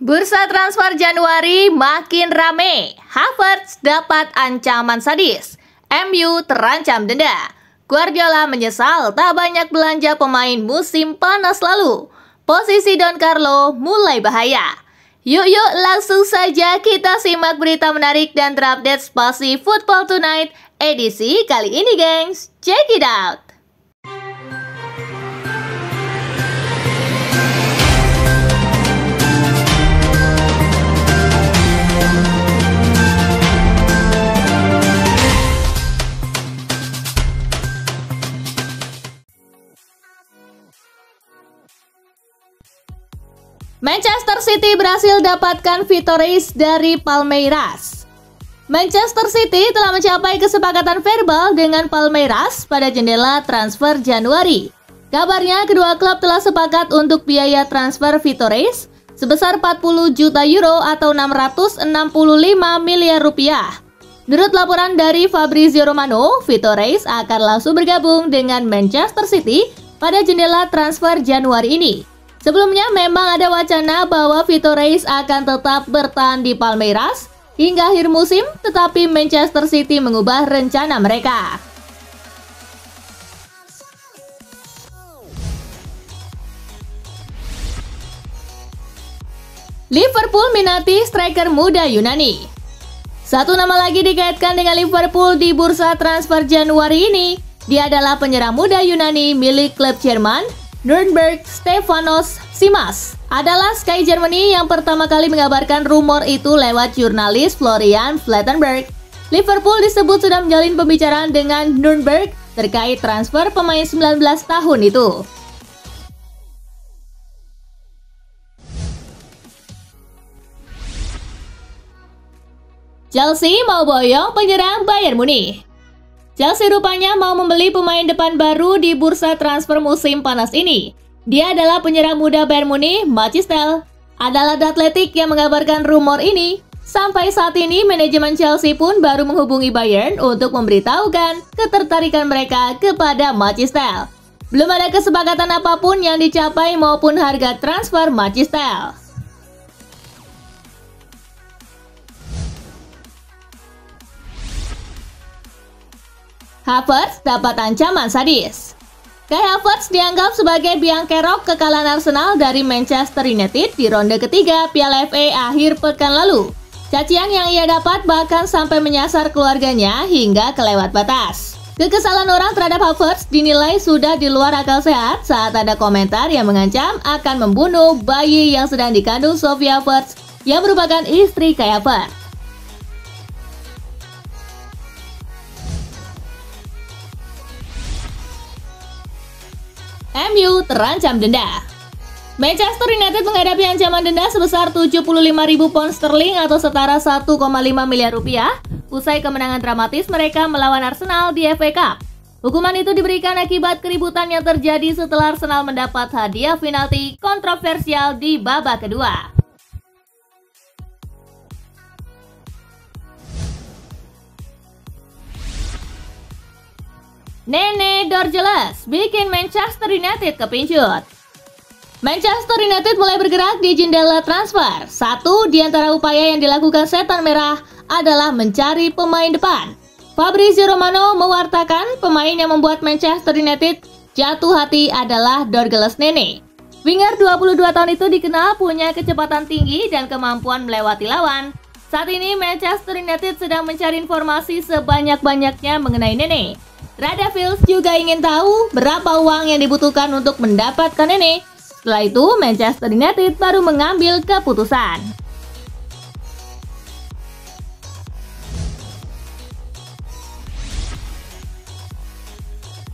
Bursa transfer Januari makin rame. Havertz dapat ancaman sadis. MU terancam denda. Guardiola menyesal tak banyak belanja pemain musim panas lalu. Posisi Don Carlo mulai bahaya. Yuk langsung saja kita simak berita menarik dan terupdate Spasi Football Tonight edisi kali ini, gengs. Check it out. Manchester City berhasil dapatkan Vitor Reis dari Palmeiras. Manchester City telah mencapai kesepakatan verbal dengan Palmeiras pada jendela transfer Januari. Kabarnya kedua klub telah sepakat untuk biaya transfer Vitor Reis sebesar 40 juta euro atau 665 miliar rupiah. Menurut laporan dari Fabrizio Romano, Vitor Reis akan langsung bergabung dengan Manchester City pada jendela transfer Januari ini. Sebelumnya memang ada wacana bahwa Vitor Reis akan tetap bertahan di Palmeiras hingga akhir musim, tetapi Manchester City mengubah rencana mereka. Liverpool minati striker muda Yunani. Satu nama lagi dikaitkan dengan Liverpool di bursa transfer Januari ini. Dia adalah penyerang muda Yunani milik klub Jerman, Nuremberg. Stefanos Tsitsipas adalah Sky Germany yang pertama kali mengabarkan rumor itu lewat jurnalis Florian Plettenberg. Liverpool disebut sudah menjalin pembicaraan dengan Nuremberg terkait transfer pemain 19 tahun itu. Chelsea mau boyong penyerang Bayern Munich. Chelsea rupanya mau membeli pemain depan baru di bursa transfer musim panas ini. Dia adalah penyerang muda Bayern Munich, Mathys Tel. Adalah The Athletic yang mengabarkan rumor ini. Sampai saat ini, manajemen Chelsea pun baru menghubungi Bayern untuk memberitahukan ketertarikan mereka kepada Mathys Tel. Belum ada kesepakatan apapun yang dicapai maupun harga transfer Mathys Tel. Havertz dapat ancaman sadis. Kai Havertz dianggap sebagai biang kerok kekalahan Arsenal dari Manchester United di ronde ketiga Piala FA akhir pekan lalu. Cacian yang ia dapat bahkan sampai menyasar keluarganya hingga kelewat batas. Kekesalan orang terhadap Havertz dinilai sudah di luar akal sehat saat ada komentar yang mengancam akan membunuh bayi yang sedang dikandung Sofia Havertz yang merupakan istri Kai Havertz. MU terancam denda. Manchester United menghadapi ancaman denda sebesar 75.000 pound sterling atau setara 1,5 miliar rupiah usai kemenangan dramatis mereka melawan Arsenal di FA Cup. Hukuman itu diberikan akibat keributan yang terjadi setelah Arsenal mendapat hadiah penalti kontroversial di babak kedua. Nene Dorjeles bikin Manchester United kepincut. Manchester United mulai bergerak di jendela transfer. Satu di antara upaya yang dilakukan Setan Merah adalah mencari pemain depan. Fabrizio Romano mewartakan pemain yang membuat Manchester United jatuh hati adalah Dorjeles Nene. Winger 22 tahun itu dikenal punya kecepatan tinggi dan kemampuan melewati lawan. Saat ini Manchester United sedang mencari informasi sebanyak-banyaknya mengenai Nene. Radavils juga ingin tahu berapa uang yang dibutuhkan untuk mendapatkan Nene. Setelah itu, Manchester United baru mengambil keputusan.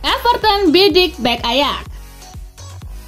Everton bidik bek Ajax.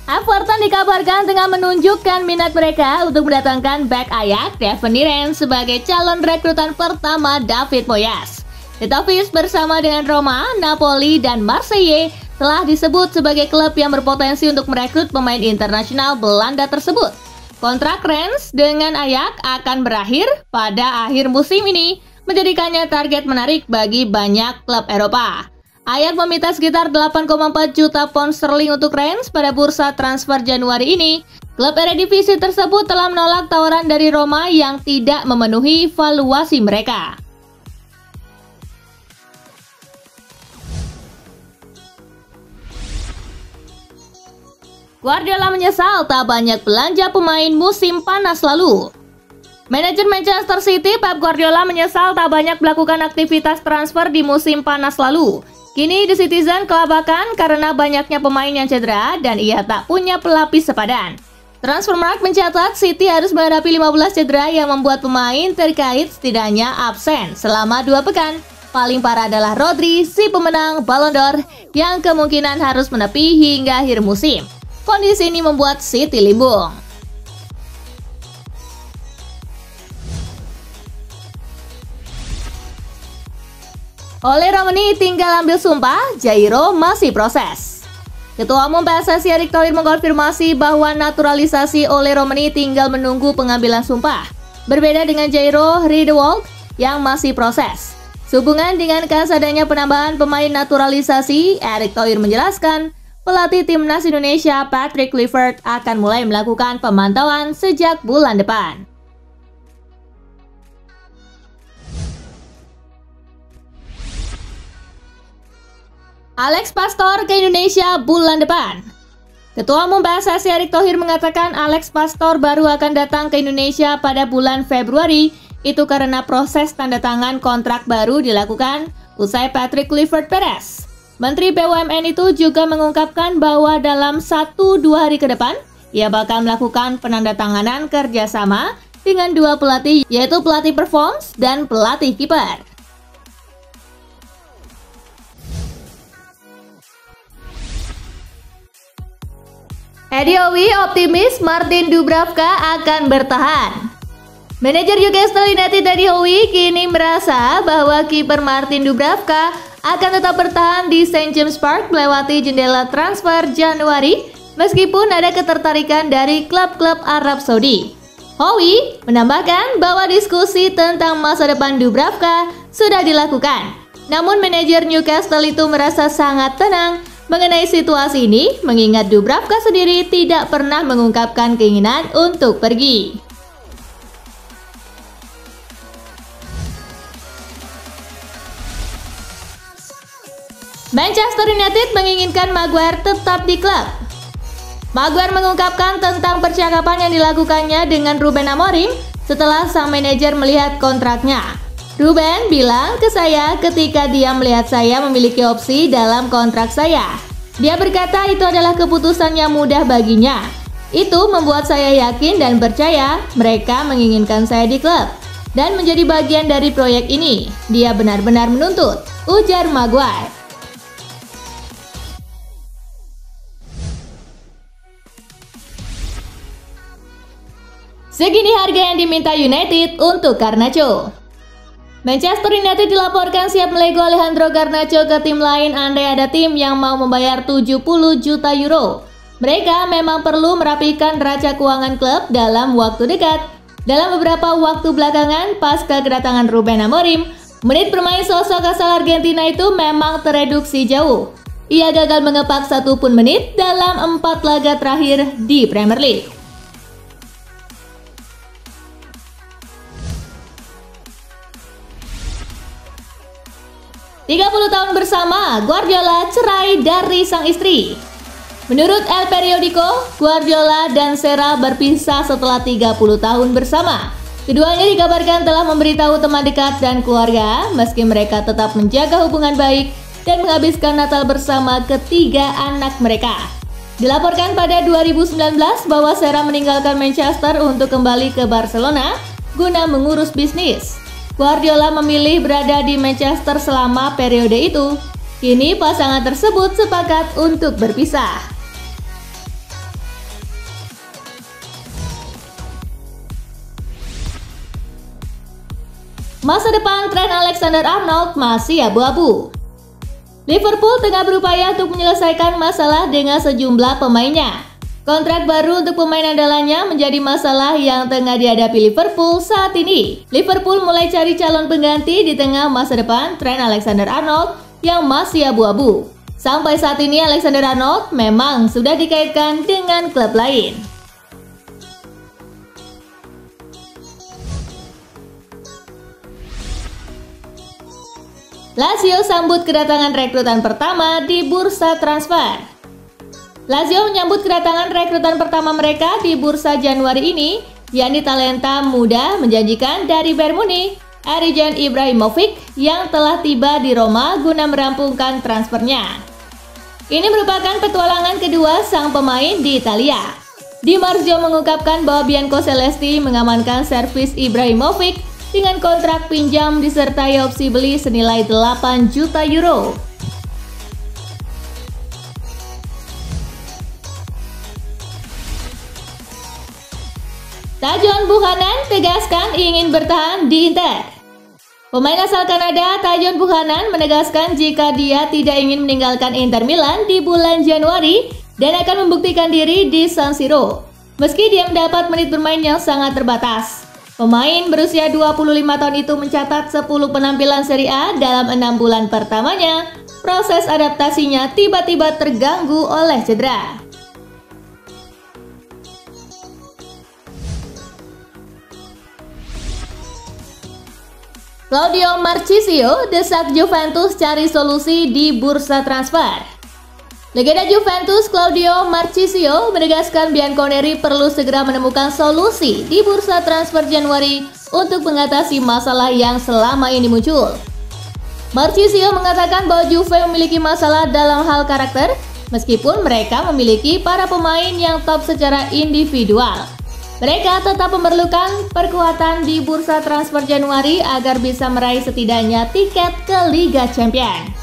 Everton dikabarkan tengah menunjukkan minat mereka untuk mendatangkan bek Ajax Devin Niren sebagai calon rekrutan pertama David Moyes. Letovis bersama dengan Roma, Napoli, dan Marseille telah disebut sebagai klub yang berpotensi untuk merekrut pemain internasional Belanda tersebut. Kontrak Rennes dengan Ajax akan berakhir pada akhir musim ini, menjadikannya target menarik bagi banyak klub Eropa. Ajax meminta sekitar 8,4 juta pound sterling untuk Rennes pada bursa transfer Januari ini. Klub Eredivisie tersebut telah menolak tawaran dari Roma yang tidak memenuhi valuasi mereka. Guardiola menyesal tak banyak belanja pemain musim panas lalu. Manajer Manchester City Pep Guardiola menyesal tak banyak melakukan aktivitas transfer di musim panas lalu. Kini The Citizen kelabakan karena banyaknya pemain yang cedera dan ia tak punya pelapis sepadan. Transfermarkt mencatat City harus menghadapi 15 cedera yang membuat pemain terkait setidaknya absen selama 2 pekan. Paling parah adalah Rodri, si pemenang Ballon d'Or, yang kemungkinan harus menepi hingga akhir musim. Kondisi ini membuat City limbung. Oleh Romani tinggal ambil sumpah, Jairo masih proses. Ketua Umum PSSI Erick Thohir mengkonfirmasi bahwa naturalisasi Oleh Romani tinggal menunggu pengambilan sumpah. Berbeda dengan Jairo Riedewald yang masih proses. Sehubungan dengan adanya penambahan pemain naturalisasi, Erick Thohir menjelaskan, pelatih Timnas Indonesia Patrick Kluivert akan mulai melakukan pemantauan sejak bulan depan. Alex Pastor ke Indonesia bulan depan. Ketua Umum PSSI Erick Thohir mengatakan Alex Pastor baru akan datang ke Indonesia pada bulan Februari. Itu karena proses tanda tangan kontrak baru dilakukan usai Patrick Kluivert beres. Menteri BUMN itu juga mengungkapkan bahwa dalam 1-2 hari ke depan, ia bakal melakukan penandatanganan kerjasama dengan 2 pelatih, yaitu pelatih performance dan pelatih kiper. Eddie Howe optimis Martin Dubravka akan bertahan. Manajer Newcastle United Eddie Howe kini merasa bahwa kiper Martin Dubravka akan tetap bertahan di St. James Park melewati jendela transfer Januari meskipun ada ketertarikan dari klub-klub Arab Saudi. Howe menambahkan bahwa diskusi tentang masa depan Dubravka sudah dilakukan. Namun manajer Newcastle itu merasa sangat tenang mengenai situasi ini mengingat Dubravka sendiri tidak pernah mengungkapkan keinginan untuk pergi. Manchester United menginginkan Maguire tetap di klub. Maguire mengungkapkan tentang percakapan yang dilakukannya dengan Ruben Amorim setelah sang manajer melihat kontraknya. Ruben bilang ke saya ketika dia melihat saya memiliki opsi dalam kontrak saya. Dia berkata itu adalah keputusan yang mudah baginya. Itu membuat saya yakin dan percaya mereka menginginkan saya di klub dan menjadi bagian dari proyek ini. Dia benar-benar menuntut, ujar Maguire. Segini harga yang diminta United untuk Garnacho. Manchester United dilaporkan siap melego Alejandro Garnacho ke tim lain andai ada tim yang mau membayar 70 juta euro. Mereka memang perlu merapikan neraca keuangan klub dalam waktu dekat. Dalam beberapa waktu belakangan pasca kedatangan Ruben Amorim, menit bermain sosok asal Argentina itu memang tereduksi jauh. Ia gagal mengepak satupun menit dalam 4 laga terakhir di Premier League. 30 tahun bersama, Guardiola cerai dari sang istri. Menurut El Periodico, Guardiola dan Serra berpisah setelah 30 tahun bersama. Keduanya dikabarkan telah memberitahu teman dekat dan keluarga, meski mereka tetap menjaga hubungan baik dan menghabiskan Natal bersama ketiga anak mereka. Dilaporkan pada 2019 bahwa Serra meninggalkan Manchester untuk kembali ke Barcelona guna mengurus bisnis. Guardiola memilih berada di Manchester selama periode itu. Kini pasangan tersebut sepakat untuk berpisah. Masa depan Trent Alexander-Arnold masih abu-abu. Liverpool tengah berupaya untuk menyelesaikan masalah dengan sejumlah pemainnya. Kontrak baru untuk pemain andalannya menjadi masalah yang tengah dihadapi Liverpool saat ini. Liverpool mulai cari calon pengganti di tengah masa depan Trent Alexander-Arnold yang masih abu-abu. Sampai saat ini Alexander-Arnold memang sudah dikaitkan dengan klub lain. Lazio sambut kedatangan rekrutan pertama di bursa transfer. Lazio menyambut kedatangan rekrutan pertama mereka di bursa Januari ini, yakni talenta muda menjanjikan dari Bayern Munich, Arijan Ibrahimovic yang telah tiba di Roma guna merampungkan transfernya. Ini merupakan petualangan kedua sang pemain di Italia. Di Marzio mengungkapkan bahwa Bianco Celesti mengamankan servis Ibrahimovic dengan kontrak pinjam disertai opsi beli senilai 8 juta euro. Tajon Buchanan tegaskan ingin bertahan di Inter. Pemain asal Kanada Tajon Buchanan menegaskan jika dia tidak ingin meninggalkan Inter Milan di bulan Januari dan akan membuktikan diri di San Siro. Meski dia mendapat menit bermain yang sangat terbatas. Pemain berusia 25 tahun itu mencatat 10 penampilan Serie A dalam 6 bulan pertamanya. Proses adaptasinya tiba-tiba terganggu oleh cedera. Claudio Marchisio desak Juventus cari solusi di bursa transfer. Legenda Juventus Claudio Marchisio menegaskan Bianconeri perlu segera menemukan solusi di bursa transfer Januari untuk mengatasi masalah yang selama ini muncul. Marchisio mengatakan bahwa Juve memiliki masalah dalam hal karakter, meskipun mereka memiliki para pemain yang top secara individual. Mereka tetap memerlukan perkuatan di bursa transfer Januari agar bisa meraih setidaknya tiket ke Liga Champions.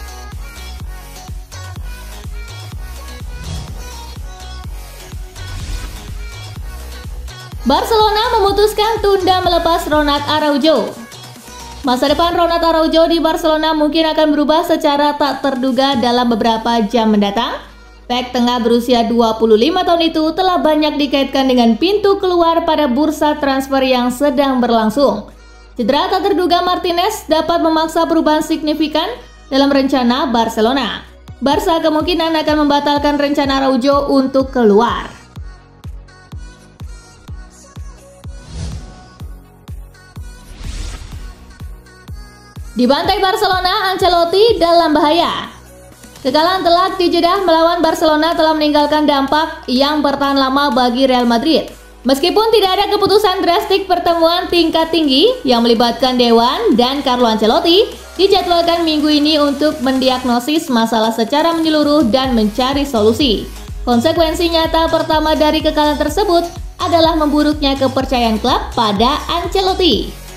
Barcelona memutuskan tunda melepas Ronald Araujo. Masa depan Ronald Araujo di Barcelona mungkin akan berubah secara tak terduga dalam beberapa jam mendatang. Bek tengah berusia 25 tahun itu telah banyak dikaitkan dengan pintu keluar pada bursa transfer yang sedang berlangsung. Cedera tak terduga Martinez dapat memaksa perubahan signifikan dalam rencana Barcelona. Barca kemungkinan akan membatalkan rencana Araujo untuk keluar. Dibantai Barcelona, Ancelotti dalam bahaya. Kekalahan telak di Jeddah melawan Barcelona telah meninggalkan dampak yang bertahan lama bagi Real Madrid. Meskipun tidak ada keputusan drastik pertemuan tingkat tinggi yang melibatkan Dewan dan Carlo Ancelotti, dijadwalkan minggu ini untuk mendiagnosis masalah secara menyeluruh dan mencari solusi. Konsekuensi nyata pertama dari kekalahan tersebut adalah memburuknya kepercayaan klub pada Ancelotti.